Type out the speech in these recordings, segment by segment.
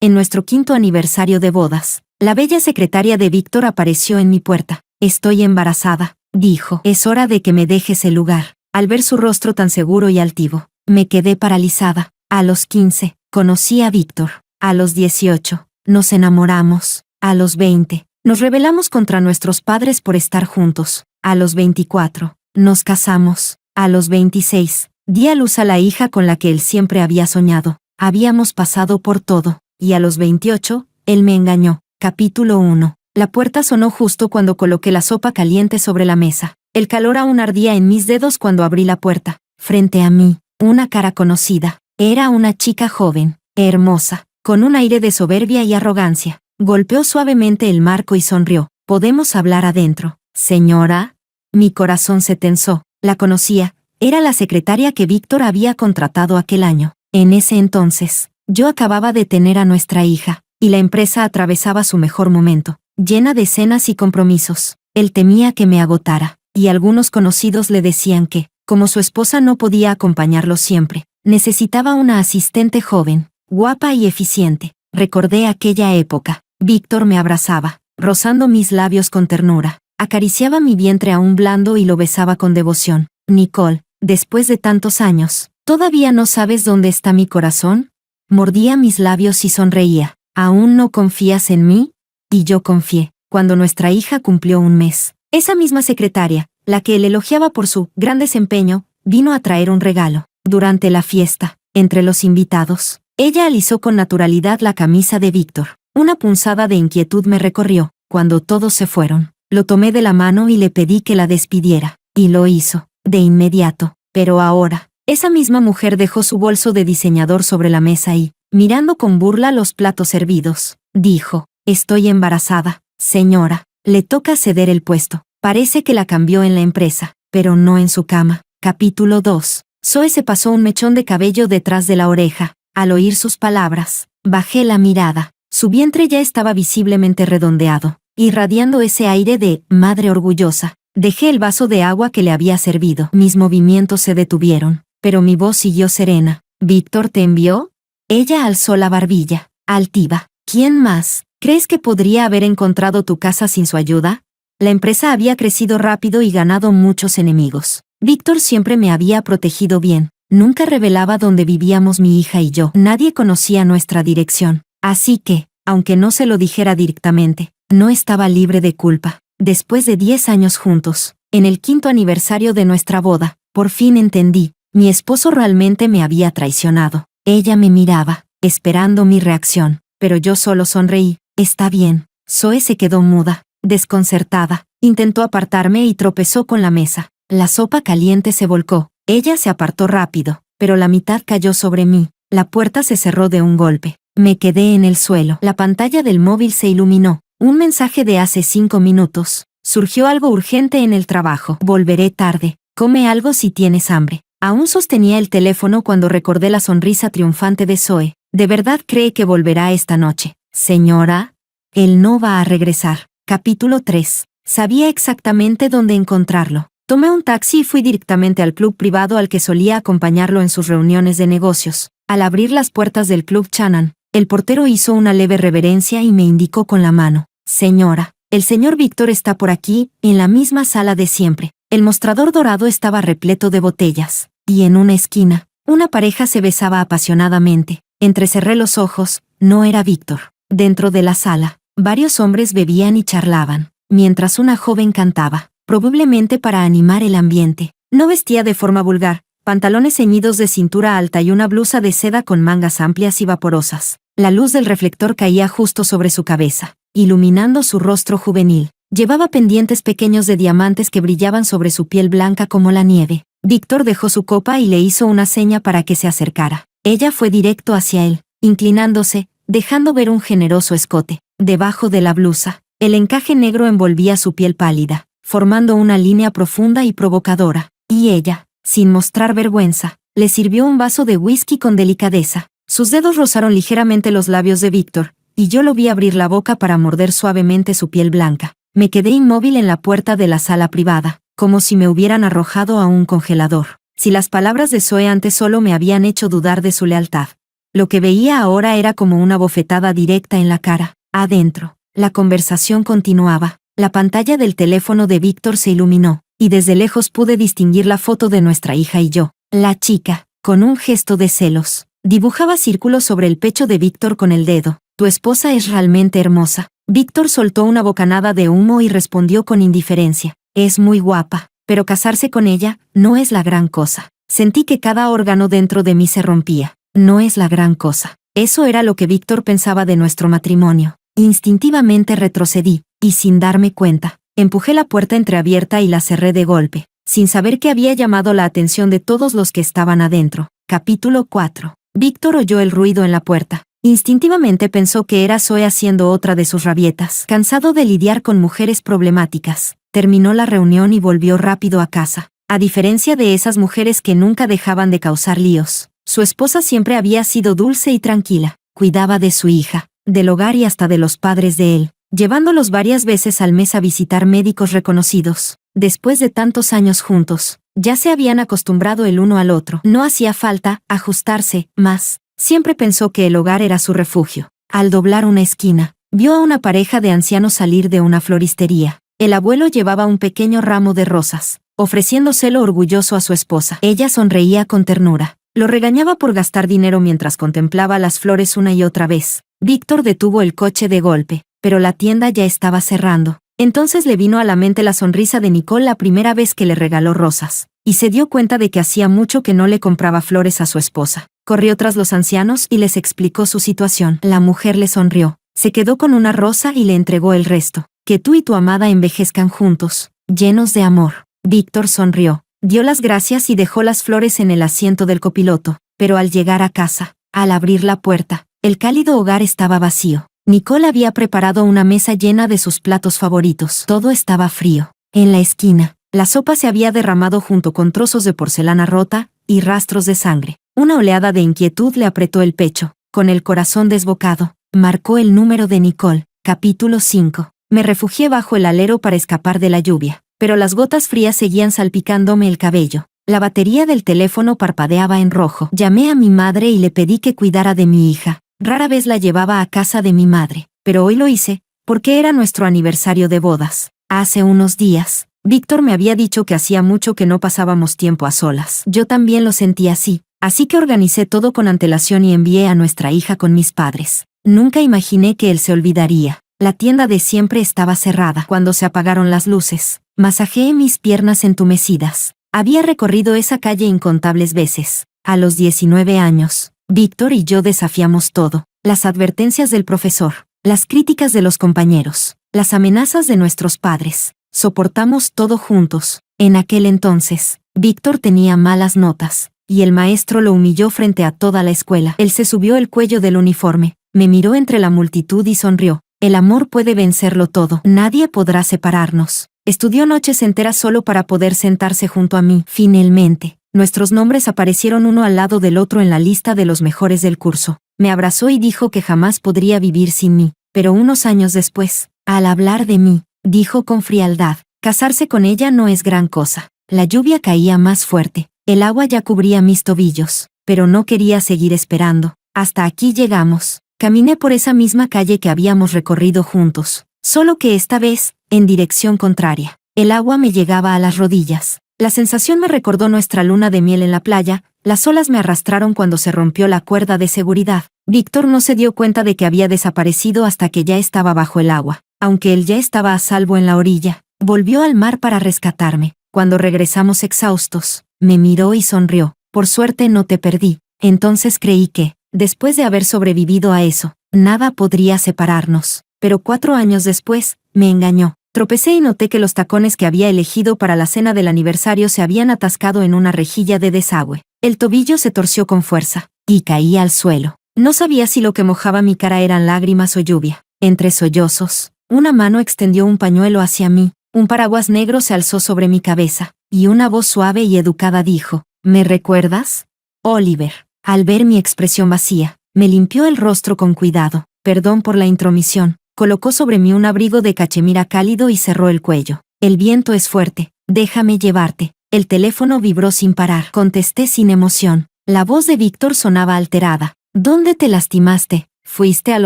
en nuestro 5º aniversario de bodas. La bella secretaria de Víctor apareció en mi puerta. Estoy embarazada, dijo. Es hora de que me dejes el lugar. Al ver su rostro tan seguro y altivo, me quedé paralizada. A los 15, conocí a Víctor. A los 18, nos enamoramos. A los 20, nos rebelamos contra nuestros padres por estar juntos. A los 24, nos casamos. A los 26, di a luz a la hija con la que él siempre había soñado. Habíamos pasado por todo. Y a los 28, él me engañó. Capítulo 1. La puerta sonó justo cuando coloqué la sopa caliente sobre la mesa. El calor aún ardía en mis dedos cuando abrí la puerta. Frente a mí, una cara conocida. Era una chica joven, hermosa, con un aire de soberbia y arrogancia. Golpeó suavemente el marco y sonrió. ¿Podemos hablar adentro, señora? Mi corazón se tensó. La conocía. Era la secretaria que Víctor había contratado aquel año. En ese entonces, yo acababa de tener a nuestra hija, y la empresa atravesaba su mejor momento, llena de cenas y compromisos. Él temía que me agotara, y algunos conocidos le decían que, como su esposa no podía acompañarlo siempre, necesitaba una asistente joven, guapa y eficiente. Recordé aquella época. Víctor me abrazaba, rozando mis labios con ternura. Acariciaba mi vientre aún blando y lo besaba con devoción. Nicole, después de tantos años, ¿todavía no sabes dónde está mi corazón? Mordía mis labios y sonreía. ¿Aún no confías en mí? Y yo confié. Cuando nuestra hija cumplió un mes, esa misma secretaria, la que él elogiaba por su gran desempeño, vino a traer un regalo. Durante la fiesta, entre los invitados, ella alisó con naturalidad la camisa de Víctor. Una punzada de inquietud me recorrió. Cuando todos se fueron, lo tomé de la mano y le pedí que la despidiera. Y lo hizo, de inmediato. Pero ahora, esa misma mujer dejó su bolso de diseñador sobre la mesa y, mirando con burla los platos servidos, dijo: «Estoy embarazada, señora. Le toca ceder el puesto». Parece que la cambió en la empresa, pero no en su cama. Capítulo 2. Zoe se pasó un mechón de cabello detrás de la oreja. Al oír sus palabras, bajé la mirada. Su vientre ya estaba visiblemente redondeado, irradiando ese aire de madre orgullosa. Dejé el vaso de agua que le había servido. Mis movimientos se detuvieron, pero mi voz siguió serena. «¿Víctor te envió?» Ella alzó la barbilla, altiva. «¿Quién más? ¿Crees que podría haber encontrado tu casa sin su ayuda?» La empresa había crecido rápido y ganado muchos enemigos. Víctor siempre me había protegido bien. Nunca revelaba dónde vivíamos mi hija y yo. Nadie conocía nuestra dirección. Así que, aunque no se lo dijera directamente, no estaba libre de culpa. Después de 10 años juntos, en el 5º aniversario de nuestra boda, por fin entendí. Mi esposo realmente me había traicionado. Ella me miraba, esperando mi reacción, pero yo solo sonreí. «Está bien». Zoe se quedó muda, desconcertada. Intentó apartarme y tropezó con la mesa. La sopa caliente se volcó. Ella se apartó rápido, pero la mitad cayó sobre mí. La puerta se cerró de un golpe. Me quedé en el suelo. La pantalla del móvil se iluminó. Un mensaje de hace 5 minutos. Surgió algo urgente en el trabajo. Volveré tarde. Come algo si tienes hambre. Aún sostenía el teléfono cuando recordé la sonrisa triunfante de Zoe. ¿De verdad cree que volverá esta noche? Señora, él no va a regresar. Capítulo 3. Sabía exactamente dónde encontrarlo. Tomé un taxi y fui directamente al club privado al que solía acompañarlo en sus reuniones de negocios. Al abrir las puertas del club Shannon, el portero hizo una leve reverencia y me indicó con la mano: «Señora, el señor Víctor está por aquí, en la misma sala de siempre». El mostrador dorado estaba repleto de botellas, y en una esquina, una pareja se besaba apasionadamente. Entrecerré los ojos. No era Víctor. Dentro de la sala, varios hombres bebían y charlaban, mientras una joven cantaba, probablemente para animar el ambiente. No vestía de forma vulgar, pantalones ceñidos de cintura alta y una blusa de seda con mangas amplias y vaporosas. La luz del reflector caía justo sobre su cabeza, iluminando su rostro juvenil. Llevaba pendientes pequeños de diamantes que brillaban sobre su piel blanca como la nieve. Víctor dejó su copa y le hizo una seña para que se acercara. Ella fue directo hacia él, inclinándose, dejando ver un generoso escote. Debajo de la blusa, el encaje negro envolvía su piel pálida, formando una línea profunda y provocadora. Y ella, sin mostrar vergüenza, le sirvió un vaso de whisky con delicadeza. Sus dedos rozaron ligeramente los labios de Víctor, y yo lo vi abrir la boca para morder suavemente su piel blanca. Me quedé inmóvil en la puerta de la sala privada, como si me hubieran arrojado a un congelador. Si las palabras de Zoe antes solo me habían hecho dudar de su lealtad, Lo que veía ahora era como una bofetada directa en la cara. Adentro, la conversación continuaba. La pantalla del teléfono de Víctor se iluminó, y desde lejos pude distinguir la foto de nuestra hija y yo. La chica, con un gesto de celos, dibujaba círculos sobre el pecho de Víctor con el dedo. Tu esposa es realmente hermosa. Víctor soltó una bocanada de humo y respondió con indiferencia. Es muy guapa, pero casarse con ella no es la gran cosa. Sentí que cada órgano dentro de mí se rompía. No es la gran cosa. Eso era lo que Víctor pensaba de nuestro matrimonio. Instintivamente retrocedí, y sin darme cuenta, empujé la puerta entreabierta y la cerré de golpe, sin saber que había llamado la atención de todos los que estaban adentro. Capítulo 4. Víctor oyó el ruido en la puerta. Instintivamente pensó que era Zoe haciendo otra de sus rabietas. Cansado de lidiar con mujeres problemáticas, terminó la reunión y volvió rápido a casa. A diferencia de esas mujeres que nunca dejaban de causar líos, su esposa siempre había sido dulce y tranquila. Cuidaba de su hija, del hogar y hasta de los padres de él, llevándolos varias veces al mes a visitar médicos reconocidos. Después de tantos años juntos, ya se habían acostumbrado el uno al otro. No hacía falta ajustarse más. Siempre pensó que el hogar era su refugio. Al doblar una esquina, vio a una pareja de ancianos salir de una floristería. El abuelo llevaba un pequeño ramo de rosas, ofreciéndoselo orgulloso a su esposa. Ella sonreía con ternura. Lo regañaba por gastar dinero mientras contemplaba las flores una y otra vez. Víctor detuvo el coche de golpe, pero la tienda ya estaba cerrando. Entonces le vino a la mente la sonrisa de Nicole la primera vez que le regaló rosas, y se dio cuenta de que hacía mucho que no le compraba flores a su esposa. Corrió tras los ancianos y les explicó su situación. La mujer le sonrió, se quedó con una rosa y le entregó el resto. Que tú y tu amada envejezcan juntos, llenos de amor. Víctor sonrió, dio las gracias y dejó las flores en el asiento del copiloto, pero al llegar a casa, al abrir la puerta, el cálido hogar estaba vacío. Nicole había preparado una mesa llena de sus platos favoritos. Todo estaba frío. En la esquina, la sopa se había derramado junto con trozos de porcelana rota y rastros de sangre. Una oleada de inquietud le apretó el pecho. Con el corazón desbocado, marcó el número de Nicole. Capítulo 5. Me refugié bajo el alero para escapar de la lluvia, pero las gotas frías seguían salpicándome el cabello. La batería del teléfono parpadeaba en rojo. Llamé a mi madre y le pedí que cuidara de mi hija. Rara vez la llevaba a casa de mi madre, pero hoy lo hice, porque era nuestro aniversario de bodas. Hace unos días, Víctor me había dicho que hacía mucho que no pasábamos tiempo a solas. Yo también lo sentí así que organicé todo con antelación y envié a nuestra hija con mis padres. Nunca imaginé que él se olvidaría. La tienda de siempre estaba cerrada. Cuando se apagaron las luces, masajeé mis piernas entumecidas. Había recorrido esa calle incontables veces. A los 19 años, Víctor y yo desafiamos todo. Las advertencias del profesor, las críticas de los compañeros, las amenazas de nuestros padres. Soportamos todo juntos. En aquel entonces, Víctor tenía malas notas, y el maestro lo humilló frente a toda la escuela. Él se subió el cuello del uniforme, me miró entre la multitud y sonrió. El amor puede vencerlo todo. Nadie podrá separarnos. Estudió noches enteras solo para poder sentarse junto a mí. Finalmente, nuestros nombres aparecieron uno al lado del otro en la lista de los mejores del curso. Me abrazó y dijo que jamás podría vivir sin mí. Pero unos años después, al hablar de mí, dijo con frialdad, casarse con ella no es gran cosa. La lluvia caía más fuerte. El agua ya cubría mis tobillos, pero no quería seguir esperando. Hasta aquí llegamos. Caminé por esa misma calle que habíamos recorrido juntos, solo que esta vez, en dirección contraria. El agua me llegaba a las rodillas. La sensación me recordó nuestra luna de miel en la playa. Las olas me arrastraron cuando se rompió la cuerda de seguridad. Víctor no se dio cuenta de que había desaparecido hasta que ya estaba bajo el agua. Aunque él ya estaba a salvo en la orilla, volvió al mar para rescatarme. Cuando regresamos exhaustos, me miró y sonrió. Por suerte no te perdí. Entonces creí que, después de haber sobrevivido a eso, nada podría separarnos. Pero 4 años después, me engañó. Tropecé y noté que los tacones que había elegido para la cena del aniversario se habían atascado en una rejilla de desagüe. El tobillo se torció con fuerza, y caí al suelo. No sabía si lo que mojaba mi cara eran lágrimas o lluvia. Entre sollozos, una mano extendió un pañuelo hacia mí, un paraguas negro se alzó sobre mi cabeza, y una voz suave y educada dijo, ¿me recuerdas? Oliver. Al ver mi expresión vacía, me limpió el rostro con cuidado. Perdón por la intromisión. Colocó sobre mí un abrigo de cachemira cálido y cerró el cuello. El viento es fuerte. Déjame llevarte. El teléfono vibró sin parar. Contesté sin emoción. La voz de Víctor sonaba alterada. ¿Dónde te lastimaste? ¿Fuiste al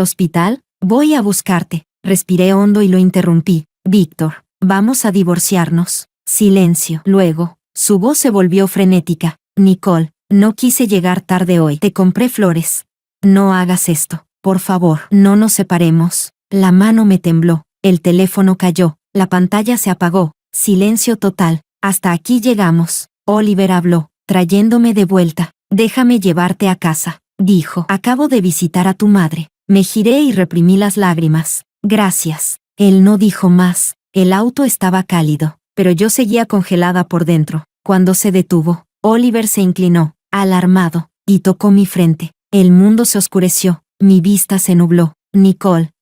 hospital? Voy a buscarte. Respiré hondo y lo interrumpí. Víctor, vamos a divorciarnos. Silencio. Luego, su voz se volvió frenética. Nicole, no quise llegar tarde hoy. Te compré flores. No hagas esto. Por favor, no nos separemos. La mano me tembló. El teléfono cayó. La pantalla se apagó. Silencio total. Hasta aquí llegamos. Oliver habló, trayéndome de vuelta. Déjame llevarte a casa, dijo. Acabo de visitar a tu madre. Me giré y reprimí las lágrimas. Gracias. Él no dijo más. El auto estaba cálido, pero yo seguía congelada por dentro. Cuando se detuvo, Oliver se inclinó, alarmado, y tocó mi frente. El mundo se oscureció. Mi vista se nubló. Nicole.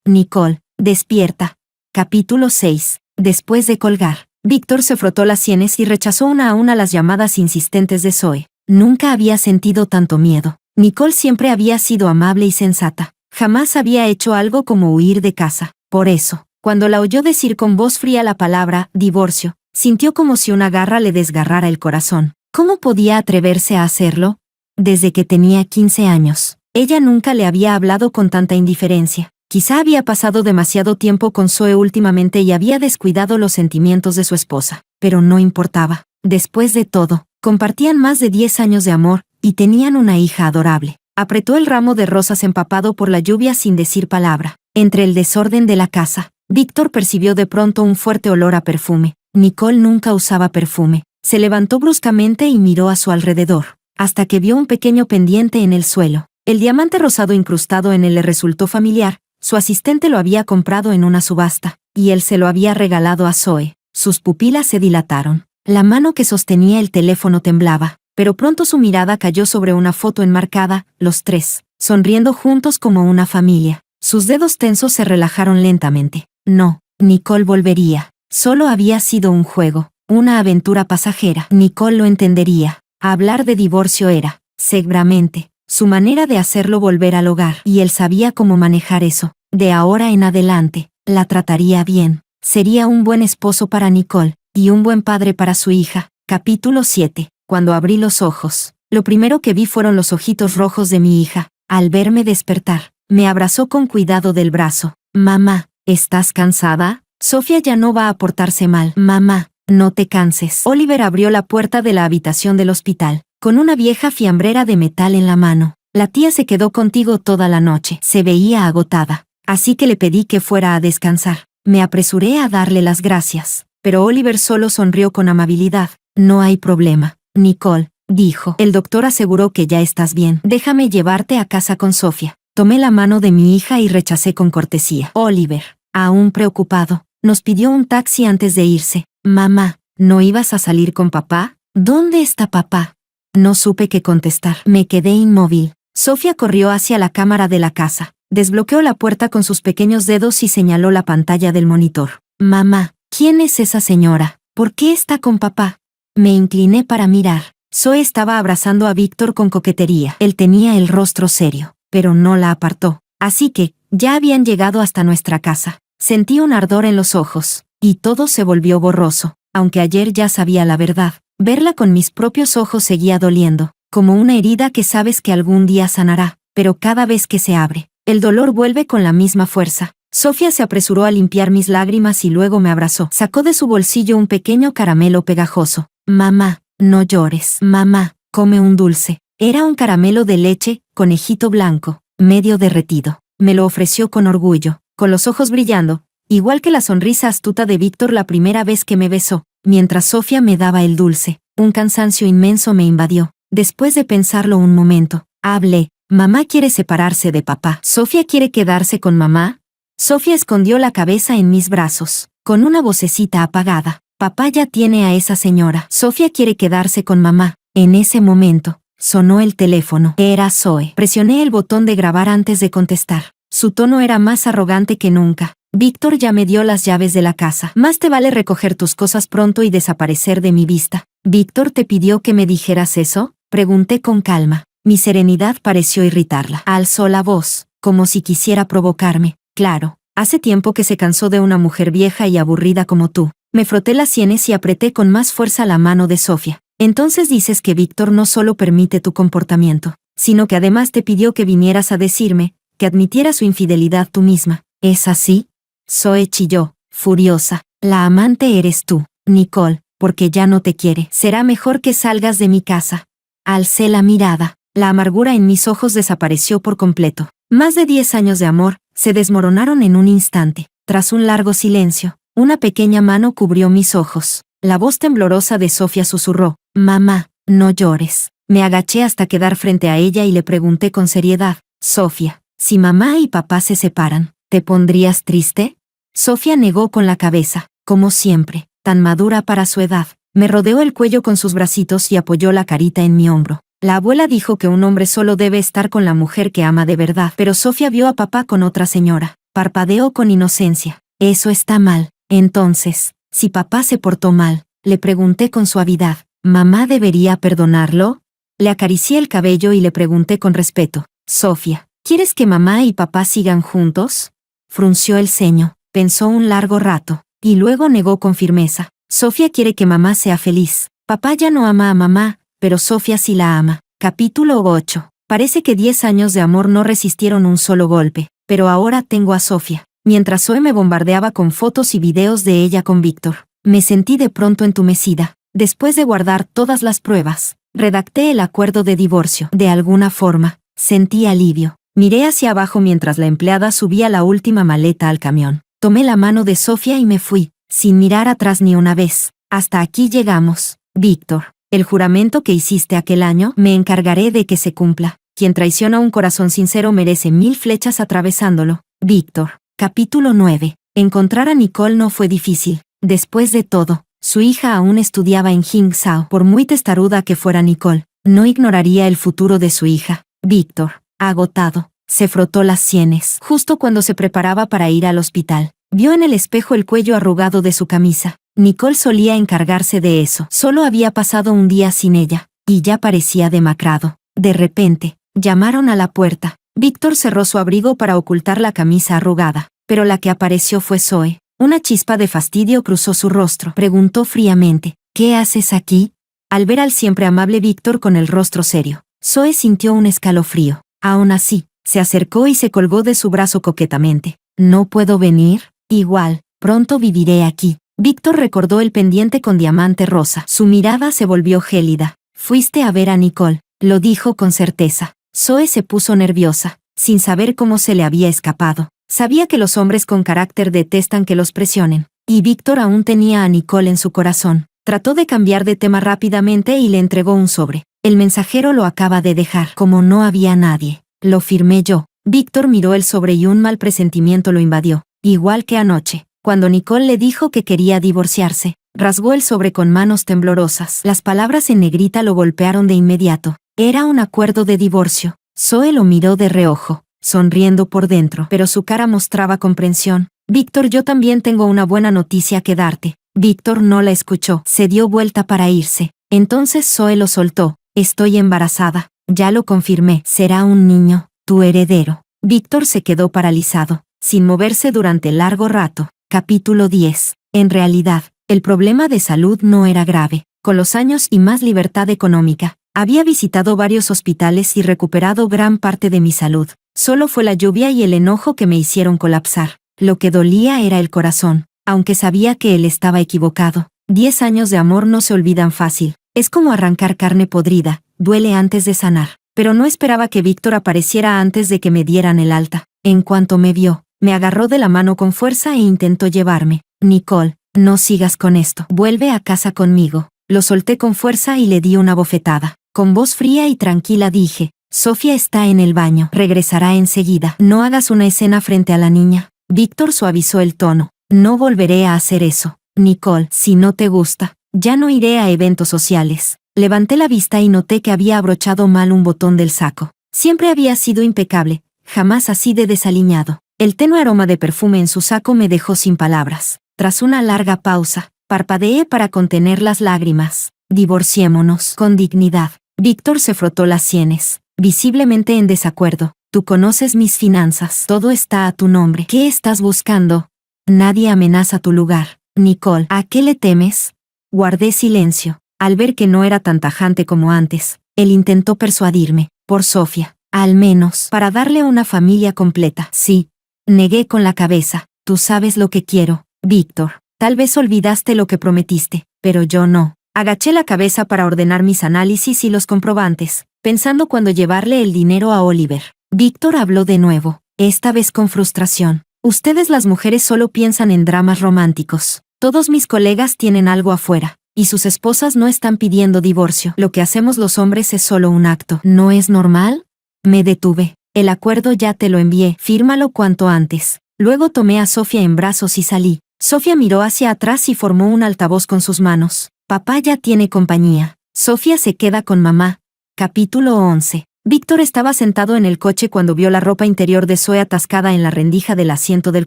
Nicole, despierta. Capítulo 6. Después de colgar, Víctor se frotó las sienes y rechazó una a una las llamadas insistentes de Zoe. Nunca había sentido tanto miedo. Nicole siempre había sido amable y sensata. Jamás había hecho algo como huir de casa. Por eso, cuando la oyó decir con voz fría la palabra divorcio, sintió como si una garra le desgarrara el corazón. ¿Cómo podía atreverse a hacerlo? Desde que tenía 15 años, ella nunca le había hablado con tanta indiferencia. Quizá había pasado demasiado tiempo con Zoe últimamente y había descuidado los sentimientos de su esposa, pero no importaba. Después de todo, compartían más de 10 años de amor, y tenían una hija adorable. Apretó el ramo de rosas empapado por la lluvia sin decir palabra. Entre el desorden de la casa, Víctor percibió de pronto un fuerte olor a perfume. Nicole nunca usaba perfume. Se levantó bruscamente y miró a su alrededor, hasta que vio un pequeño pendiente en el suelo. El diamante rosado incrustado en él le resultó familiar. Su asistente lo había comprado en una subasta, y él se lo había regalado a Zoe. Sus pupilas se dilataron. La mano que sostenía el teléfono temblaba, pero pronto su mirada cayó sobre una foto enmarcada, los tres, sonriendo juntos como una familia. Sus dedos tensos se relajaron lentamente. No, Nicole volvería. Solo había sido un juego, una aventura pasajera. Nicole lo entendería. Hablar de divorcio era, seguramente, su manera de hacerlo volver al hogar, y él sabía cómo manejar eso. De ahora en adelante, la trataría bien. Sería un buen esposo para Nicole, y un buen padre para su hija. Capítulo 7. Cuando abrí los ojos, lo primero que vi fueron los ojitos rojos de mi hija. Al verme despertar, me abrazó con cuidado del brazo. Mamá, ¿estás cansada? Sofía ya no va a portarse mal. Mamá, no te canses. Oliver abrió la puerta de la habitación del hospital, con una vieja fiambrera de metal en la mano. La tía se quedó contigo toda la noche. Se veía agotada, así que le pedí que fuera a descansar. Me apresuré a darle las gracias, pero Oliver solo sonrió con amabilidad. No hay problema, Nicole, dijo. El doctor aseguró que ya estás bien. Déjame llevarte a casa con Sofía. Tomé la mano de mi hija y rechacé con cortesía. Oliver, aún preocupado, nos pidió un taxi antes de irse. Mamá, ¿no ibas a salir con papá? ¿Dónde está papá? No supe qué contestar. Me quedé inmóvil. Sofía corrió hacia la cámara de la casa. Desbloqueó la puerta con sus pequeños dedos y señaló la pantalla del monitor. Mamá, ¿quién es esa señora? ¿Por qué está con papá? Me incliné para mirar. Zoe estaba abrazando a Víctor con coquetería. Él tenía el rostro serio, pero no la apartó. Así que, ya habían llegado hasta nuestra casa. Sentí un ardor en los ojos, y todo se volvió borroso. Aunque ayer ya sabía la verdad, verla con mis propios ojos seguía doliendo, como una herida que sabes que algún día sanará, pero cada vez que se abre, el dolor vuelve con la misma fuerza. Sofía se apresuró a limpiar mis lágrimas y luego me abrazó. Sacó de su bolsillo un pequeño caramelo pegajoso. Mamá, no llores. Mamá, come un dulce. Era un caramelo de leche, conejito blanco, medio derretido. Me lo ofreció con orgullo, con los ojos brillando, igual que la sonrisa astuta de Víctor la primera vez que me besó. Mientras Sofía me daba el dulce, un cansancio inmenso me invadió. Después de pensarlo un momento, hablé. Mamá quiere separarse de papá. ¿Sofía quiere quedarse con mamá? Sofía escondió la cabeza en mis brazos, con una vocecita apagada. Papá ya tiene a esa señora. Sofía quiere quedarse con mamá. En ese momento, sonó el teléfono. Era Zoe. Presioné el botón de grabar antes de contestar. Su tono era más arrogante que nunca. Víctor ya me dio las llaves de la casa. Más te vale recoger tus cosas pronto y desaparecer de mi vista. ¿Víctor te pidió que me dijeras eso? Pregunté con calma. Mi serenidad pareció irritarla. Alzó la voz, como si quisiera provocarme. Claro, hace tiempo que se cansó de una mujer vieja y aburrida como tú. Me froté las sienes y apreté con más fuerza la mano de Sofía. Entonces dices que Víctor no solo permite tu comportamiento, sino que además te pidió que vinieras a decirme, que admitieras su infidelidad tú misma. ¿Es así? Zoe chilló, furiosa. La amante eres tú, Nicole, porque ya no te quiere. Será mejor que salgas de mi casa. Alcé la mirada. La amargura en mis ojos desapareció por completo. Más de 10 años de amor se desmoronaron en un instante. Tras un largo silencio, una pequeña mano cubrió mis ojos. La voz temblorosa de Sofía susurró: «Mamá, no llores». Me agaché hasta quedar frente a ella y le pregunté con seriedad: «Sofía, si mamá y papá se separan, ¿te pondrías triste?». Sofía negó con la cabeza, como siempre, tan madura para su edad. Me rodeó el cuello con sus bracitos y apoyó la carita en mi hombro. La abuela dijo que un hombre solo debe estar con la mujer que ama de verdad, pero Sofía vio a papá con otra señora. Parpadeó con inocencia. Eso está mal. Entonces, si papá se portó mal, le pregunté con suavidad, ¿mamá debería perdonarlo? Le acaricié el cabello y le pregunté con respeto: Sofía, ¿quieres que mamá y papá sigan juntos? Frunció el ceño, pensó un largo rato, y luego negó con firmeza: Sofía quiere que mamá sea feliz. Papá ya no ama a mamá, pero Sofía sí la ama. Capítulo 8. Parece que 10 años de amor no resistieron un solo golpe, pero ahora tengo a Sofía. Mientras Zoe me bombardeaba con fotos y videos de ella con Víctor, me sentí de pronto entumecida. Después de guardar todas las pruebas, redacté el acuerdo de divorcio. De alguna forma, sentí alivio. Miré hacia abajo mientras la empleada subía la última maleta al camión. Tomé la mano de Sofía y me fui, sin mirar atrás ni una vez. Hasta aquí llegamos, Víctor. El juramento que hiciste aquel año, me encargaré de que se cumpla. Quien traiciona un corazón sincero merece 1000 flechas atravesándolo. Víctor. Capítulo 9. Encontrar a Nicole no fue difícil. Después de todo, su hija aún estudiaba en Jingsao. Por muy testaruda que fuera Nicole, no ignoraría el futuro de su hija. Víctor, agotado, se frotó las sienes. Justo cuando se preparaba para ir al hospital, vio en el espejo el cuello arrugado de su camisa. Nicole solía encargarse de eso. Solo había pasado un día sin ella, y ya parecía demacrado. De repente, llamaron a la puerta. Víctor cerró su abrigo para ocultar la camisa arrugada, pero la que apareció fue Zoe. Una chispa de fastidio cruzó su rostro. Preguntó fríamente: ¿Qué haces aquí? Al ver al siempre amable Víctor con el rostro serio, Zoe sintió un escalofrío. Aún así, se acercó y se colgó de su brazo coquetamente. ¿No puedo venir? Igual, pronto viviré aquí. Víctor recordó el pendiente con diamante rosa. Su mirada se volvió gélida. Fuiste a ver a Nicole, lo dijo con certeza. Zoe se puso nerviosa, sin saber cómo se le había escapado. Sabía que los hombres con carácter detestan que los presionen, y Víctor aún tenía a Nicole en su corazón. Trató de cambiar de tema rápidamente y le entregó un sobre. El mensajero lo acaba de dejar. Como no había nadie, lo firmé yo. Víctor miró el sobre y un mal presentimiento lo invadió. Igual que anoche, cuando Nicole le dijo que quería divorciarse, rasgó el sobre con manos temblorosas. Las palabras en negrita lo golpearon de inmediato. Era un acuerdo de divorcio. Zoe lo miró de reojo, sonriendo por dentro, pero su cara mostraba comprensión. Víctor, yo también tengo una buena noticia que darte. Víctor no la escuchó, se dio vuelta para irse. Entonces Zoe lo soltó. Estoy embarazada, ya lo confirmé. Será un niño, tu heredero. Víctor se quedó paralizado, sin moverse durante largo rato. Capítulo 10. En realidad, el problema de salud no era grave. Con los años y más libertad económica, había visitado varios hospitales y recuperado gran parte de mi salud. Solo fue la lluvia y el enojo que me hicieron colapsar. Lo que dolía era el corazón, aunque sabía que él estaba equivocado. 10 años de amor no se olvidan fácil. Es como arrancar carne podrida, duele antes de sanar. Pero no esperaba que Víctor apareciera antes de que me dieran el alta. En cuanto me vio, me agarró de la mano con fuerza e intentó llevarme. Nicole, no sigas con esto. Vuelve a casa conmigo. Lo solté con fuerza y le di una bofetada. Con voz fría y tranquila dije: Sofía está en el baño. Regresará enseguida. No hagas una escena frente a la niña. Víctor suavizó el tono. No volveré a hacer eso. Nicole, si no te gusta, ya no iré a eventos sociales. Levanté la vista y noté que había abrochado mal un botón del saco. Siempre había sido impecable, jamás así de desaliñado. El tenue aroma de perfume en su saco me dejó sin palabras. Tras una larga pausa, parpadeé para contener las lágrimas. Divorciémonos con dignidad. Víctor se frotó las sienes, visiblemente en desacuerdo. Tú conoces mis finanzas. Todo está a tu nombre. ¿Qué estás buscando? Nadie amenaza tu lugar. Nicole, ¿a qué le temes? Guardé silencio. Al ver que no era tan tajante como antes, él intentó persuadirme. por Sofía, al menos para darle una familia completa. Sí, negué con la cabeza. Tú sabes lo que quiero, Víctor. Tal vez olvidaste lo que prometiste, pero yo no. Agaché la cabeza para ordenar mis análisis y los comprobantes, pensando cuándo llevarle el dinero a Oliver. Víctor habló de nuevo, esta vez con frustración. Ustedes las mujeres solo piensan en dramas románticos. Todos mis colegas tienen algo afuera, y sus esposas no están pidiendo divorcio. Lo que hacemos los hombres es solo un acto. ¿No es normal? Me detuve. El acuerdo ya te lo envié, fírmalo cuanto antes. Luego tomé a Sofía en brazos y salí. Sofía miró hacia atrás y formó un altavoz con sus manos. Papá ya tiene compañía. Sofía se queda con mamá. Capítulo 11. Víctor estaba sentado en el coche cuando vio la ropa interior de Zoe atascada en la rendija del asiento del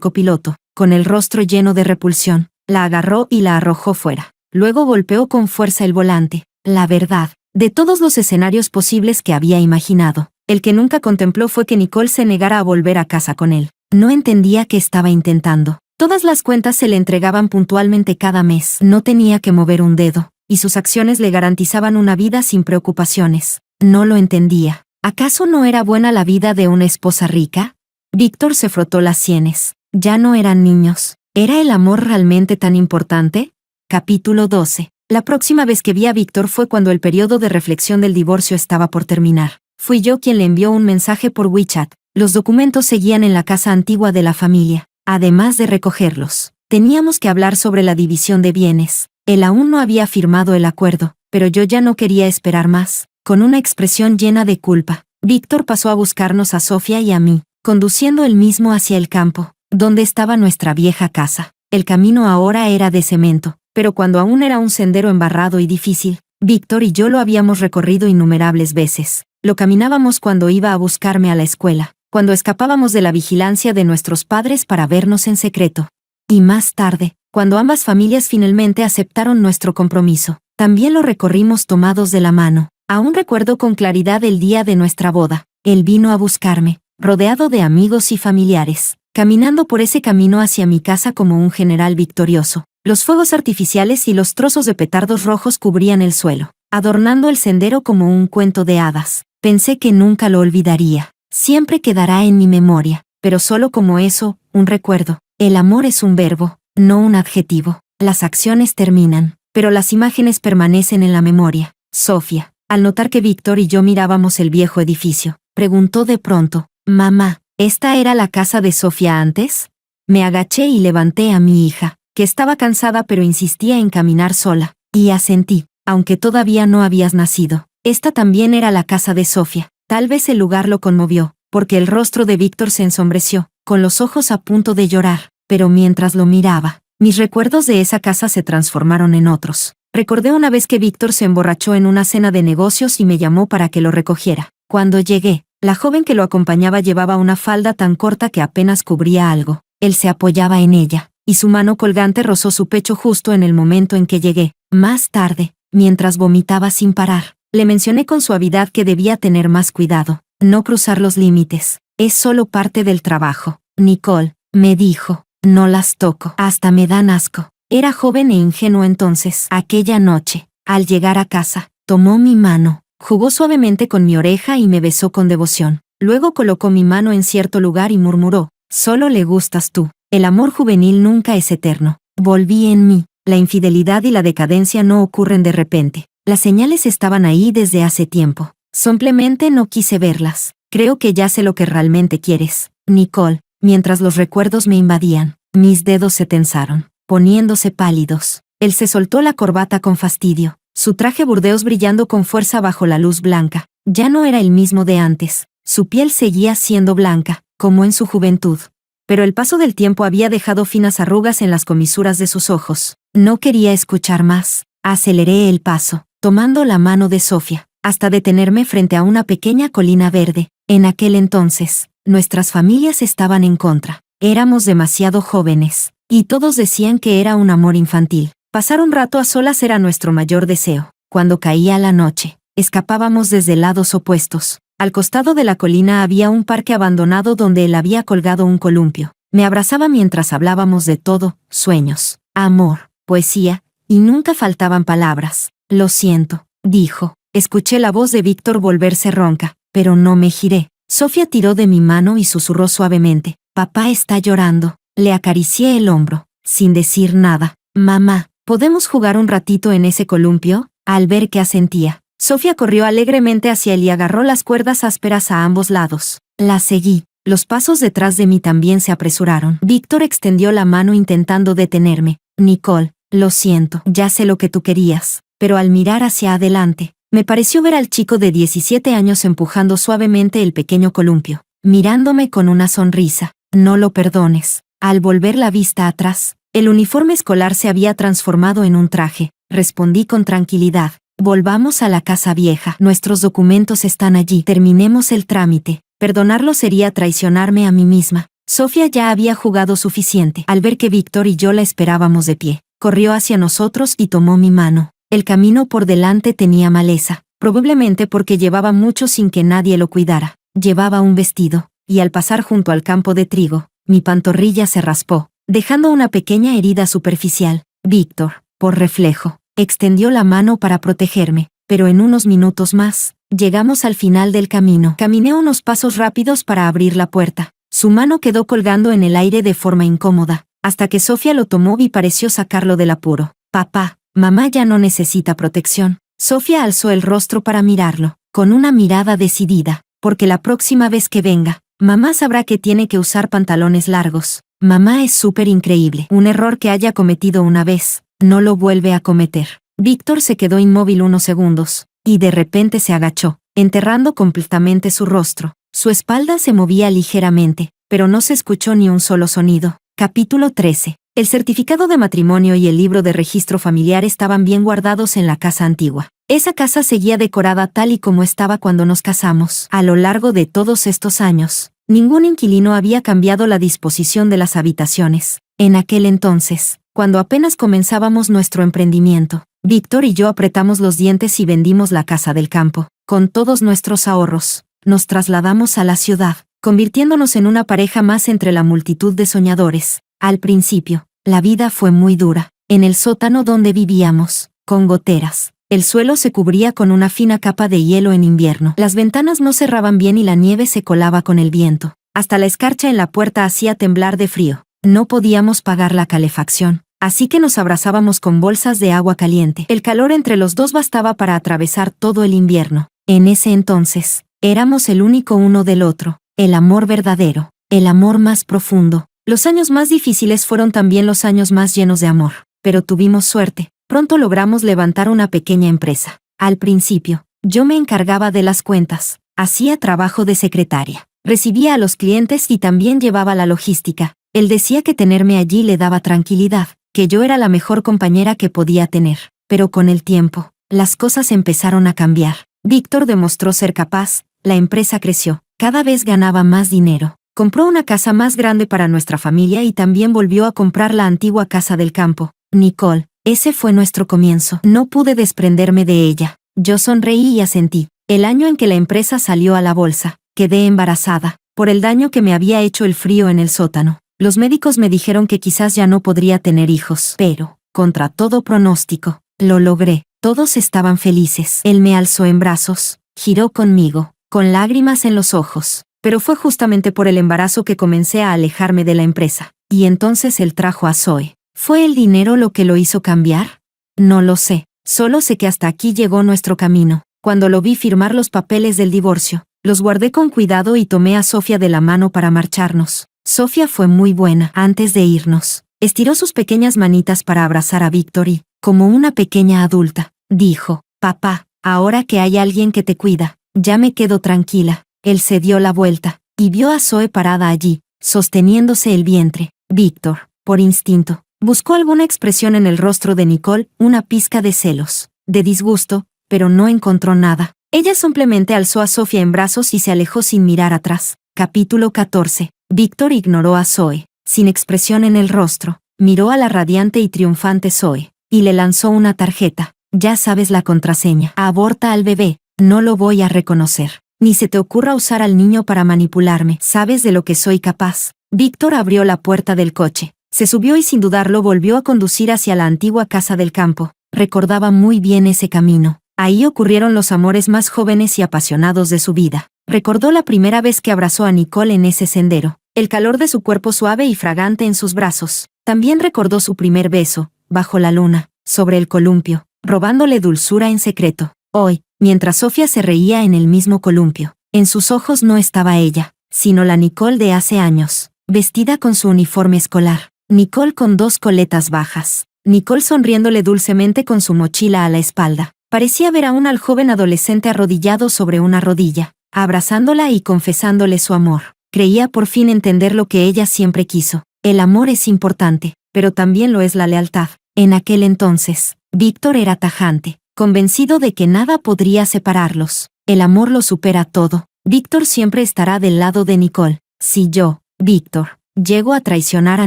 copiloto, con el rostro lleno de repulsión. La agarró y la arrojó fuera. Luego golpeó con fuerza el volante. La verdad, de todos los escenarios posibles que había imaginado, el que nunca contempló fue que Nicole se negara a volver a casa con él. No entendía qué estaba intentando. Todas las cuentas se le entregaban puntualmente cada mes. No tenía que mover un dedo, y sus acciones le garantizaban una vida sin preocupaciones. No lo entendía. ¿Acaso no era buena la vida de una esposa rica? Víctor se frotó las sienes. Ya no eran niños. ¿Era el amor realmente tan importante? Capítulo 12. La próxima vez que vi a Víctor fue cuando el periodo de reflexión del divorcio estaba por terminar. Fui yo quien le envió un mensaje por WeChat. Los documentos seguían en la casa antigua de la familia. Además de recogerlos, teníamos que hablar sobre la división de bienes. Él aún no había firmado el acuerdo, pero yo ya no quería esperar más. Con una expresión llena de culpa, Víctor pasó a buscarnos a Sofía y a mí, conduciendo él mismo hacia el campo, donde estaba nuestra vieja casa. El camino ahora era de cemento, pero cuando aún era un sendero embarrado y difícil, Víctor y yo lo habíamos recorrido innumerables veces. Lo caminábamos cuando iba a buscarme a la escuela, cuando escapábamos de la vigilancia de nuestros padres para vernos en secreto. Y más tarde, cuando ambas familias finalmente aceptaron nuestro compromiso, también lo recorrimos tomados de la mano. Aún recuerdo con claridad el día de nuestra boda. Él vino a buscarme, rodeado de amigos y familiares, caminando por ese camino hacia mi casa como un general victorioso. Los fuegos artificiales y los trozos de petardos rojos cubrían el suelo, adornando el sendero como un cuento de hadas. Pensé que nunca lo olvidaría. Siempre quedará en mi memoria, pero solo como eso, un recuerdo. El amor es un verbo, no un adjetivo. Las acciones terminan, pero las imágenes permanecen en la memoria. Sofía, al notar que Víctor y yo mirábamos el viejo edificio, preguntó de pronto, «Mamá, ¿esta era la casa de Sofía antes?» Me agaché y levanté a mi hija, que estaba cansada pero insistía en caminar sola, y asentí, aunque todavía no habías nacido. Esta también era la casa de Sofía. Tal vez el lugar lo conmovió, porque el rostro de Víctor se ensombreció, con los ojos a punto de llorar, pero mientras lo miraba, mis recuerdos de esa casa se transformaron en otros. Recordé una vez que Víctor se emborrachó en una cena de negocios y me llamó para que lo recogiera. Cuando llegué, la joven que lo acompañaba llevaba una falda tan corta que apenas cubría algo. Él se apoyaba en ella, y su mano colgante rozó su pecho justo en el momento en que llegué. Más tarde, mientras vomitaba sin parar, le mencioné con suavidad que debía tener más cuidado, no cruzar los límites. Es solo parte del trabajo. Nicole, me dijo, no las toco, hasta me dan asco. Era joven e ingenuo entonces. Aquella noche, al llegar a casa, tomó mi mano, jugó suavemente con mi oreja y me besó con devoción. Luego colocó mi mano en cierto lugar y murmuró, «Solo le gustas tú. El amor juvenil nunca es eterno». Volví en mí. La infidelidad y la decadencia no ocurren de repente. Las señales estaban ahí desde hace tiempo. Simplemente no quise verlas. Creo que ya sé lo que realmente quieres, Nicole. Mientras los recuerdos me invadían, mis dedos se tensaron, poniéndose pálidos. Él se soltó la corbata con fastidio, su traje burdeos brillando con fuerza bajo la luz blanca. Ya no era el mismo de antes. Su piel seguía siendo blanca, como en su juventud. Pero el paso del tiempo había dejado finas arrugas en las comisuras de sus ojos. No quería escuchar más. Aceleré el paso, tomando la mano de Sofía, hasta detenerme frente a una pequeña colina verde. En aquel entonces, nuestras familias estaban en contra. Éramos demasiado jóvenes, y todos decían que era un amor infantil. Pasar un rato a solas era nuestro mayor deseo. Cuando caía la noche, escapábamos desde lados opuestos. Al costado de la colina había un parque abandonado donde él había colgado un columpio. Me abrazaba mientras hablábamos de todo, sueños, amor, poesía, y nunca faltaban palabras. Lo siento, dijo. Escuché la voz de Víctor volverse ronca. pero no me giré. Sofía tiró de mi mano y susurró suavemente: «Papá está llorando». Le acaricié el hombro, sin decir nada. «Mamá, ¿podemos jugar un ratito en ese columpio?». Al ver que asentía, Sofía corrió alegremente hacia él y agarró las cuerdas ásperas a ambos lados. La seguí. Los pasos detrás de mí también se apresuraron. Víctor extendió la mano intentando detenerme. «Nicole, lo siento, ya sé lo que tú querías». Pero al mirar hacia adelante, me pareció ver al chico de 17 años empujando suavemente el pequeño columpio, mirándome con una sonrisa. «No lo perdones». Al volver la vista atrás, el uniforme escolar se había transformado en un traje. Respondí con tranquilidad: «Volvamos a la casa vieja. Nuestros documentos están allí. Terminemos el trámite». Perdonarlo sería traicionarme a mí misma. Sofía ya había jugado suficiente. Al ver que Víctor y yo la esperábamos de pie, corrió hacia nosotros y tomó mi mano. El camino por delante tenía maleza, probablemente porque llevaba mucho sin que nadie lo cuidara. Llevaba un vestido, y al pasar junto al campo de trigo, mi pantorrilla se raspó, dejando una pequeña herida superficial. Víctor, por reflejo, extendió la mano para protegerme, pero en unos minutos más, llegamos al final del camino. Caminé unos pasos rápidos para abrir la puerta. Su mano quedó colgando en el aire de forma incómoda, hasta que Sofía lo tomó y pareció sacarlo del apuro. «Papá, mamá ya no necesita protección». Sofía alzó el rostro para mirarlo, con una mirada decidida: «Porque la próxima vez que venga, mamá sabrá que tiene que usar pantalones largos. Mamá es súper increíble. Un error que haya cometido una vez, no lo vuelve a cometer». Víctor se quedó inmóvil unos segundos, y de repente se agachó, enterrando completamente su rostro. Su espalda se movía ligeramente, pero no se escuchó ni un solo sonido. Capítulo 13. El certificado de matrimonio y el libro de registro familiar estaban bien guardados en la casa antigua. Esa casa seguía decorada tal y como estaba cuando nos casamos. A lo largo de todos estos años, ningún inquilino había cambiado la disposición de las habitaciones. En aquel entonces, cuando apenas comenzábamos nuestro emprendimiento, Víctor y yo apretamos los dientes y vendimos la casa del campo. Con todos nuestros ahorros, nos trasladamos a la ciudad, convirtiéndonos en una pareja más entre la multitud de soñadores. Al principio, la vida fue muy dura. En el sótano donde vivíamos, con goteras, el suelo se cubría con una fina capa de hielo en invierno. Las ventanas no cerraban bien y la nieve se colaba con el viento. Hasta la escarcha en la puerta hacía temblar de frío. No podíamos pagar la calefacción, así que nos abrazábamos con bolsas de agua caliente. El calor entre los dos bastaba para atravesar todo el invierno. En ese entonces, éramos el único uno del otro, el amor verdadero, el amor más profundo. Los años más difíciles fueron también los años más llenos de amor, pero tuvimos suerte. Pronto logramos levantar una pequeña empresa. Al principio, yo me encargaba de las cuentas, hacía trabajo de secretaria, recibía a los clientes y también llevaba la logística. Él decía que tenerme allí le daba tranquilidad, que yo era la mejor compañera que podía tener. Pero con el tiempo, las cosas empezaron a cambiar. Víctor demostró ser capaz, la empresa creció, cada vez ganaba más dinero. Compró una casa más grande para nuestra familia y también volvió a comprar la antigua casa del campo. Nicole, ese fue nuestro comienzo. No pude desprenderme de ella. Yo sonreí y asentí. El año en que la empresa salió a la bolsa, quedé embarazada, por el daño que me había hecho el frío en el sótano. Los médicos me dijeron que quizás ya no podría tener hijos, pero, contra todo pronóstico, lo logré. Todos estaban felices. Él me alzó en brazos, giró conmigo, con lágrimas en los ojos. Pero fue justamente por el embarazo que comencé a alejarme de la empresa. Y entonces él trajo a Zoe. ¿Fue el dinero lo que lo hizo cambiar? No lo sé. Solo sé que hasta aquí llegó nuestro camino. Cuando lo vi firmar los papeles del divorcio, los guardé con cuidado y tomé a Sofía de la mano para marcharnos. Sofía fue muy buena. Antes de irnos, estiró sus pequeñas manitas para abrazar a Víctor y, como una pequeña adulta, dijo: «Papá, ahora que hay alguien que te cuida, ya me quedo tranquila». Él se dio la vuelta, y vio a Zoe parada allí, sosteniéndose el vientre. Víctor, por instinto, buscó alguna expresión en el rostro de Nicole, una pizca de celos, de disgusto, pero no encontró nada. Ella simplemente alzó a Sofía en brazos y se alejó sin mirar atrás. Capítulo 14. Víctor ignoró a Zoe, sin expresión en el rostro, miró a la radiante y triunfante Zoe, y le lanzó una tarjeta. «Ya sabes la contraseña. Aborta al bebé, no lo voy a reconocer. Ni se te ocurra usar al niño para manipularme. Sabes de lo que soy capaz». Víctor abrió la puerta del coche, se subió y sin dudarlo volvió a conducir hacia la antigua casa del campo. Recordaba muy bien ese camino. Ahí ocurrieron los amores más jóvenes y apasionados de su vida. Recordó la primera vez que abrazó a Nicole en ese sendero, el calor de su cuerpo suave y fragante en sus brazos. También recordó su primer beso, bajo la luna, sobre el columpio, robándole dulzura en secreto. Hoy, mientras Sofía se reía en el mismo columpio, en sus ojos no estaba ella, sino la Nicole de hace años, vestida con su uniforme escolar. Nicole con 2 coletas bajas. Nicole sonriéndole dulcemente con su mochila a la espalda. Parecía ver aún al joven adolescente arrodillado sobre una rodilla, abrazándola y confesándole su amor. Creía por fin entender lo que ella siempre quiso. El amor es importante, pero también lo es la lealtad. En aquel entonces, Víctor era tajante, convencido de que nada podría separarlos. El amor lo supera todo. Víctor siempre estará del lado de Nicole. Si yo, Víctor, llego a traicionar a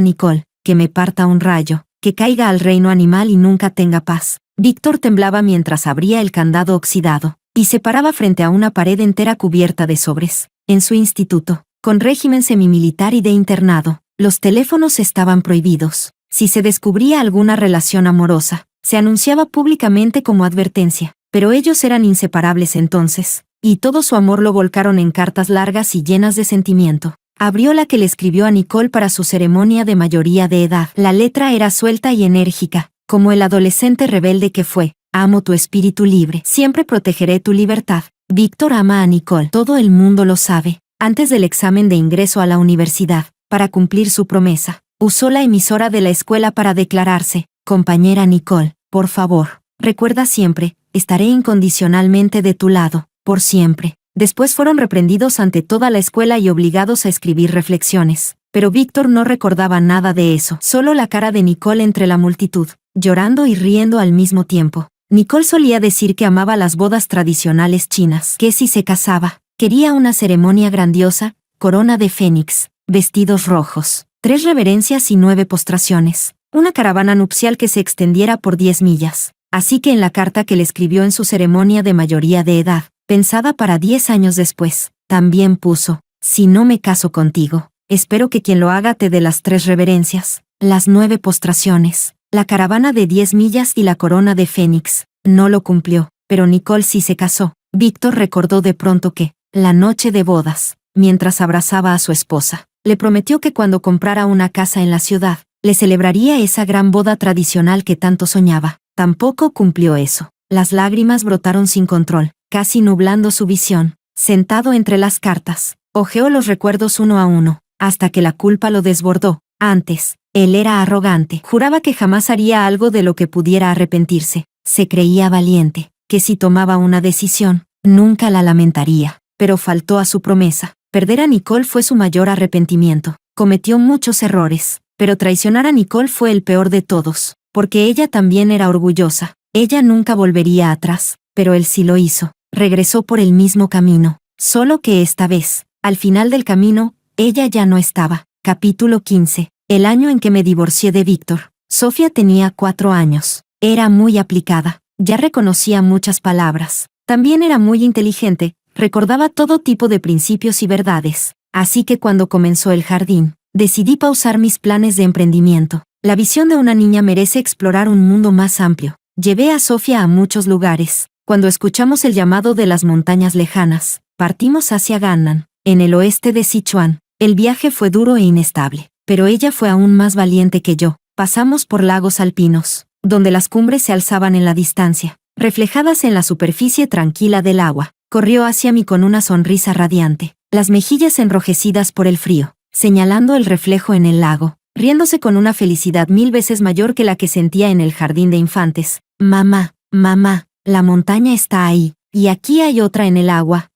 Nicole, que me parta un rayo, que caiga al reino animal y nunca tenga paz. Víctor temblaba mientras abría el candado oxidado, y se paraba frente a una pared entera cubierta de sobres. En su instituto, con régimen semimilitar y de internado, los teléfonos estaban prohibidos. Si se descubría alguna relación amorosa, se anunciaba públicamente como advertencia, pero ellos eran inseparables entonces, y todo su amor lo volcaron en cartas largas y llenas de sentimiento. Abrió la que le escribió a Nicole para su ceremonia de mayoría de edad. La letra era suelta y enérgica, como el adolescente rebelde que fue. Amo tu espíritu libre. Siempre protegeré tu libertad. Víctor ama a Nicole. Todo el mundo lo sabe. Antes del examen de ingreso a la universidad, para cumplir su promesa, usó la emisora de la escuela para declararse: compañera Nicole, por favor, recuerda siempre, estaré incondicionalmente de tu lado, por siempre. Después fueron reprendidos ante toda la escuela y obligados a escribir reflexiones. Pero Víctor no recordaba nada de eso, solo la cara de Nicole entre la multitud, llorando y riendo al mismo tiempo. Nicole solía decir que amaba las bodas tradicionales chinas, que si se casaba, quería una ceremonia grandiosa, corona de fénix, vestidos rojos, 3 reverencias y 9 postraciones, una caravana nupcial que se extendiera por 10 millas. Así que en la carta que le escribió en su ceremonia de mayoría de edad, pensada para 10 años después, también puso: si no me caso contigo, espero que quien lo haga te dé las 3 reverencias, las 9 postraciones, la caravana de 10 millas y la corona de fénix. No lo cumplió, pero Nicole sí se casó. Víctor recordó de pronto que, la noche de bodas, mientras abrazaba a su esposa, le prometió que cuando comprara una casa en la ciudad, le celebraría esa gran boda tradicional que tanto soñaba. Tampoco cumplió eso. Las lágrimas brotaron sin control, casi nublando su visión. Sentado entre las cartas, hojeó los recuerdos uno a uno, hasta que la culpa lo desbordó. Antes, él era arrogante. Juraba que jamás haría algo de lo que pudiera arrepentirse. Se creía valiente, que si tomaba una decisión, nunca la lamentaría. Pero faltó a su promesa. Perder a Nicole fue su mayor arrepentimiento. Cometió muchos errores, pero traicionar a Nicole fue el peor de todos, porque ella también era orgullosa. Ella nunca volvería atrás, pero él sí lo hizo. Regresó por el mismo camino, solo que esta vez, al final del camino, ella ya no estaba. Capítulo 15. El año en que me divorcié de Víctor. Sofía tenía 4 años. Era muy aplicada, ya reconocía muchas palabras. También era muy inteligente, recordaba todo tipo de principios y verdades. Así que cuando comenzó el jardín, decidí pausar mis planes de emprendimiento. La visión de una niña merece explorar un mundo más amplio. Llevé a Sofía a muchos lugares. Cuando escuchamos el llamado de las montañas lejanas, partimos hacia Gannan, en el oeste de Sichuan. El viaje fue duro e inestable, pero ella fue aún más valiente que yo. Pasamos por lagos alpinos, donde las cumbres se alzaban en la distancia, reflejadas en la superficie tranquila del agua. Corrió hacia mí con una sonrisa radiante, las mejillas enrojecidas por el frío, señalando el reflejo en el lago, riéndose con una felicidad 1000 veces mayor que la que sentía en el jardín de infantes. Mamá, mamá, la montaña está ahí, y aquí hay otra en el agua.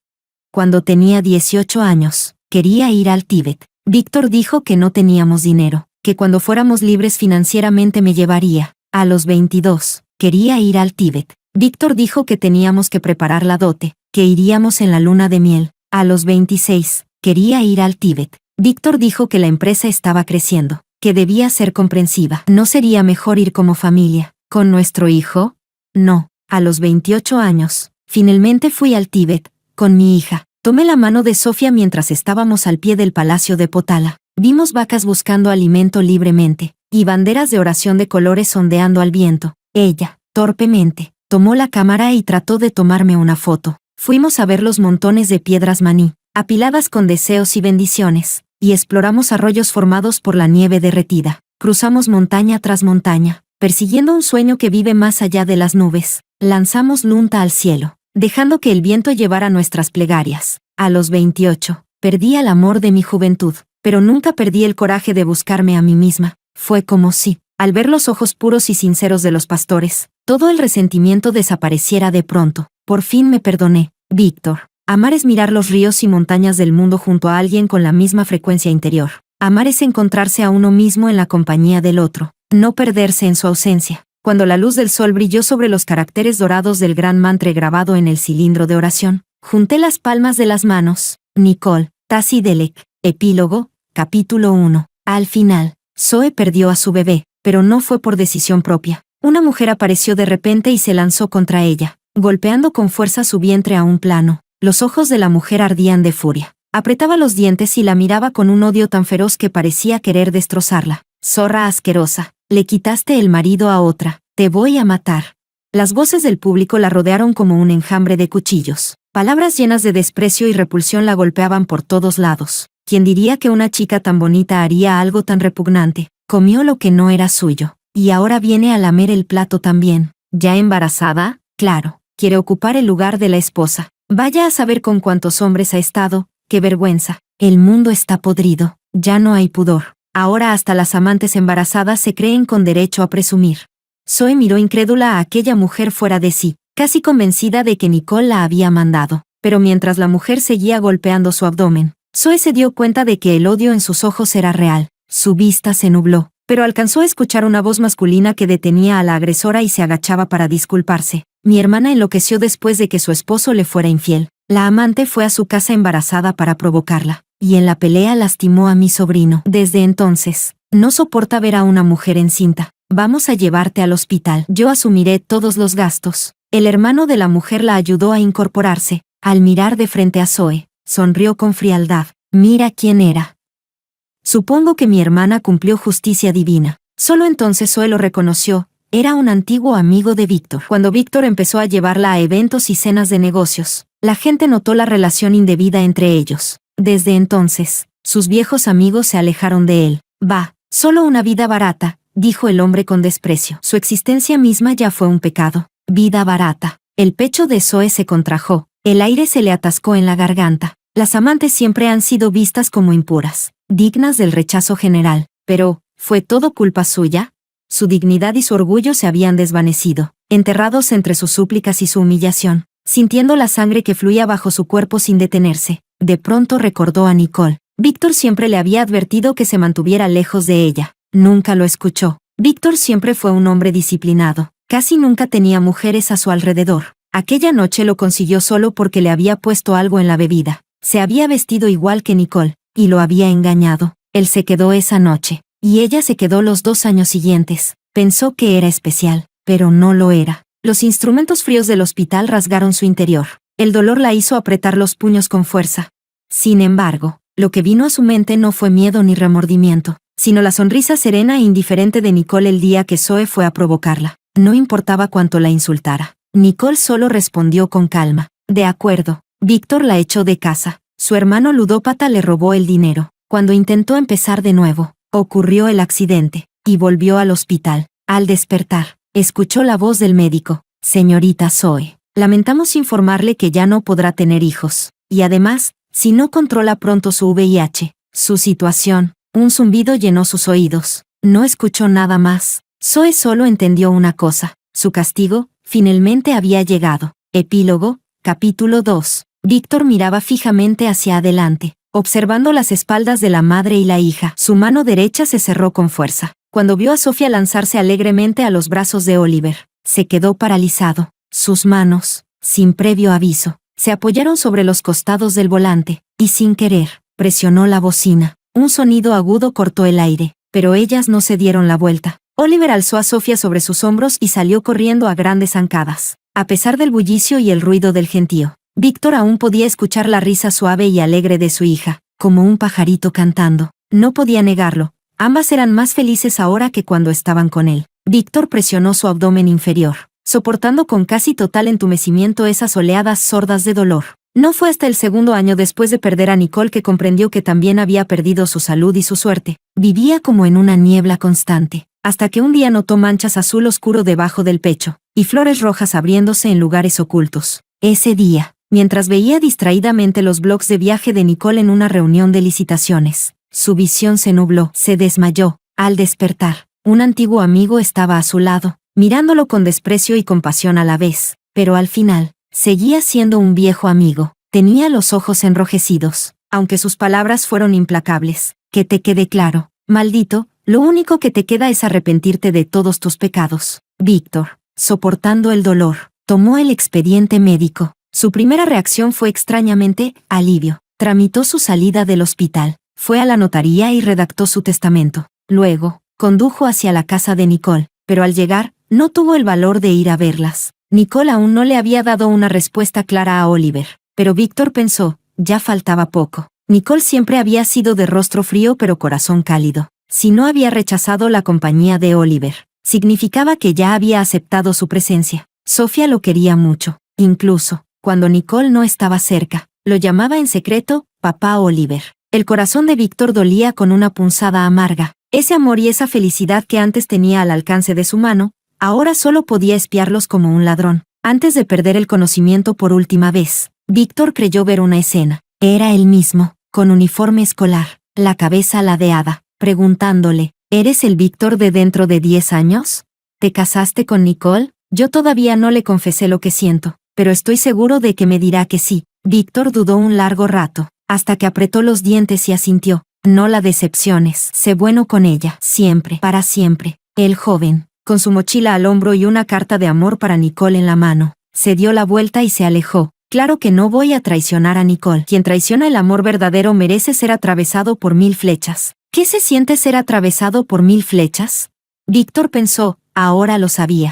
Cuando tenía 18 años, quería ir al Tíbet. Víctor dijo que no teníamos dinero, que cuando fuéramos libres financieramente me llevaría. A los 22, quería ir al Tíbet. Víctor dijo que teníamos que preparar la dote, que iríamos en la luna de miel. A los 26, quería ir al Tíbet. Víctor dijo que la empresa estaba creciendo, que debía ser comprensiva. ¿No sería mejor ir como familia, con nuestro hijo? No. A los 28 años, finalmente fui al Tíbet, con mi hija. Tomé la mano de Sofía mientras estábamos al pie del palacio de Potala. Vimos vacas buscando alimento libremente, y banderas de oración de colores ondeando al viento. Ella, torpemente, tomó la cámara y trató de tomarme una foto. Fuimos a ver los montones de piedras maní, apiladas con deseos y bendiciones, y exploramos arroyos formados por la nieve derretida. Cruzamos montaña tras montaña, persiguiendo un sueño que vive más allá de las nubes. Lanzamos lunta al cielo, dejando que el viento llevara nuestras plegarias. A los 28, perdí el amor de mi juventud, pero nunca perdí el coraje de buscarme a mí misma. Fue como si, al ver los ojos puros y sinceros de los pastores, todo el resentimiento desapareciera de pronto. Por fin me perdoné, Víctor. Amar es mirar los ríos y montañas del mundo junto a alguien con la misma frecuencia interior. Amar es encontrarse a uno mismo en la compañía del otro, no perderse en su ausencia. Cuando la luz del sol brilló sobre los caracteres dorados del gran mantra grabado en el cilindro de oración, junté las palmas de las manos. Nicole, Tassi Delek, Epílogo, capítulo 1. Al final, Zoe perdió a su bebé, pero no fue por decisión propia. Una mujer apareció de repente y se lanzó contra ella, golpeando con fuerza su vientre a un plano. Los ojos de la mujer ardían de furia. Apretaba los dientes y la miraba con un odio tan feroz que parecía querer destrozarla. Zorra asquerosa, le quitaste el marido a otra, te voy a matar. Las voces del público la rodearon como un enjambre de cuchillos. Palabras llenas de desprecio y repulsión la golpeaban por todos lados. ¿Quién diría que una chica tan bonita haría algo tan repugnante? Comió lo que no era suyo. Y ahora viene a lamer el plato también. ¿Ya embarazada? Claro. Quiere ocupar el lugar de la esposa. Vaya a saber con cuántos hombres ha estado. ¡Qué vergüenza! El mundo está podrido. Ya no hay pudor. Ahora hasta las amantes embarazadas se creen con derecho a presumir. Zoe miró incrédula a aquella mujer fuera de sí, casi convencida de que Nicole la había mandado. Pero mientras la mujer seguía golpeando su abdomen, Zoe se dio cuenta de que el odio en sus ojos era real. Su vista se nubló, pero alcanzó a escuchar una voz masculina que detenía a la agresora y se agachaba para disculparse. Mi hermana enloqueció después de que su esposo le fuera infiel. La amante fue a su casa embarazada para provocarla, y en la pelea lastimó a mi sobrino. Desde entonces, no soporta ver a una mujer encinta. Vamos a llevarte al hospital. Yo asumiré todos los gastos. El hermano de la mujer la ayudó a incorporarse. Al mirar de frente a Zoe, sonrió con frialdad. Mira quién era. Supongo que mi hermana cumplió justicia divina. Solo entonces Zoe lo reconoció. Era un antiguo amigo de Víctor. Cuando Víctor empezó a llevarla a eventos y cenas de negocios, la gente notó la relación indebida entre ellos. Desde entonces, sus viejos amigos se alejaron de él. Bah, solo una vida barata, dijo el hombre con desprecio. Su existencia misma ya fue un pecado. Vida barata. El pecho de Zoe se contrajo. El aire se le atascó en la garganta. Las amantes siempre han sido vistas como impuras, dignas del rechazo general. Pero, ¿fue todo culpa suya? Su dignidad y su orgullo se habían desvanecido, enterrados entre sus súplicas y su humillación. Sintiendo la sangre que fluía bajo su cuerpo sin detenerse, de pronto recordó a Nicole. Víctor siempre le había advertido que se mantuviera lejos de ella. Nunca lo escuchó. Víctor siempre fue un hombre disciplinado. Casi nunca tenía mujeres a su alrededor. Aquella noche lo consiguió solo porque le había puesto algo en la bebida. Se había vestido igual que Nicole, y lo había engañado. Él se quedó esa noche, y ella se quedó los 2 años siguientes. Pensó que era especial, pero no lo era. Los instrumentos fríos del hospital rasgaron su interior. El dolor la hizo apretar los puños con fuerza. Sin embargo, lo que vino a su mente no fue miedo ni remordimiento, sino la sonrisa serena e indiferente de Nicole el día que Zoe fue a provocarla. No importaba cuánto la insultara. Nicole solo respondió con calma. De acuerdo. Víctor la echó de casa. Su hermano ludópata le robó el dinero. Cuando intentó empezar de nuevo, ocurrió el accidente, y volvió al hospital. Al despertar, escuchó la voz del médico. Señorita Zoe, lamentamos informarle que ya no podrá tener hijos. Y además, si no controla pronto su VIH, su situación. Un zumbido llenó sus oídos. No escuchó nada más. Zoe solo entendió una cosa. Su castigo, finalmente había llegado. Epílogo, capítulo 2. Víctor miraba fijamente hacia adelante, observando las espaldas de la madre y la hija. Su mano derecha se cerró con fuerza. Cuando vio a Sofía lanzarse alegremente a los brazos de Oliver, se quedó paralizado. Sus manos, sin previo aviso, se apoyaron sobre los costados del volante, y sin querer, presionó la bocina. Un sonido agudo cortó el aire, pero ellas no se dieron la vuelta. Oliver alzó a Sofía sobre sus hombros y salió corriendo a grandes zancadas. A pesar del bullicio y el ruido del gentío, Víctor aún podía escuchar la risa suave y alegre de su hija, como un pajarito cantando. No podía negarlo. Ambas eran más felices ahora que cuando estaban con él. Víctor presionó su abdomen inferior. soportando con casi total entumecimiento esas oleadas sordas de dolor. No fue hasta el segundo año después de perder a Nicole que comprendió que también había perdido su salud y su suerte. Vivía como en una niebla constante, hasta que un día notó manchas azul oscuro debajo del pecho, y flores rojas abriéndose en lugares ocultos. Ese día, mientras veía distraídamente los blogs de viaje de Nicole en una reunión de licitaciones, su visión se nubló, se desmayó. Al despertar, un antiguo amigo estaba a su lado, mirándolo con desprecio y compasión a la vez, pero al final, seguía siendo un viejo amigo. Tenía los ojos enrojecidos, aunque sus palabras fueron implacables. Que te quede claro, maldito, lo único que te queda es arrepentirte de todos tus pecados. Víctor, soportando el dolor, tomó el expediente médico. Su primera reacción fue extrañamente alivio. Tramitó su salida del hospital, fue a la notaría y redactó su testamento. Luego, condujo hacia la casa de Nicole, pero al llegar, no tuvo el valor de ir a verlas. Nicole aún no le había dado una respuesta clara a Oliver, pero Víctor pensó, ya faltaba poco. Nicole siempre había sido de rostro frío pero corazón cálido. Si no había rechazado la compañía de Oliver, significaba que ya había aceptado su presencia. Sofía lo quería mucho. Incluso, cuando Nicole no estaba cerca, lo llamaba en secreto, papá Oliver. El corazón de Víctor dolía con una punzada amarga. Ese amor y esa felicidad que antes tenía al alcance de su mano, ahora solo podía espiarlos como un ladrón. Antes de perder el conocimiento por última vez, Víctor creyó ver una escena. Era él mismo, con uniforme escolar, la cabeza ladeada, preguntándole, ¿eres el Víctor de dentro de 10 años? ¿Te casaste con Nicole? Yo todavía no le confesé lo que siento, pero estoy seguro de que me dirá que sí. Víctor dudó un largo rato, hasta que apretó los dientes y asintió. No la decepciones, sé bueno con ella, siempre, para siempre. El joven, con su mochila al hombro y una carta de amor para Nicole en la mano, se dio la vuelta y se alejó. Claro que no voy a traicionar a Nicole. Quien traiciona el amor verdadero merece ser atravesado por 1000 flechas. ¿Qué se siente ser atravesado por 1000 flechas? Víctor pensó, ahora lo sabía.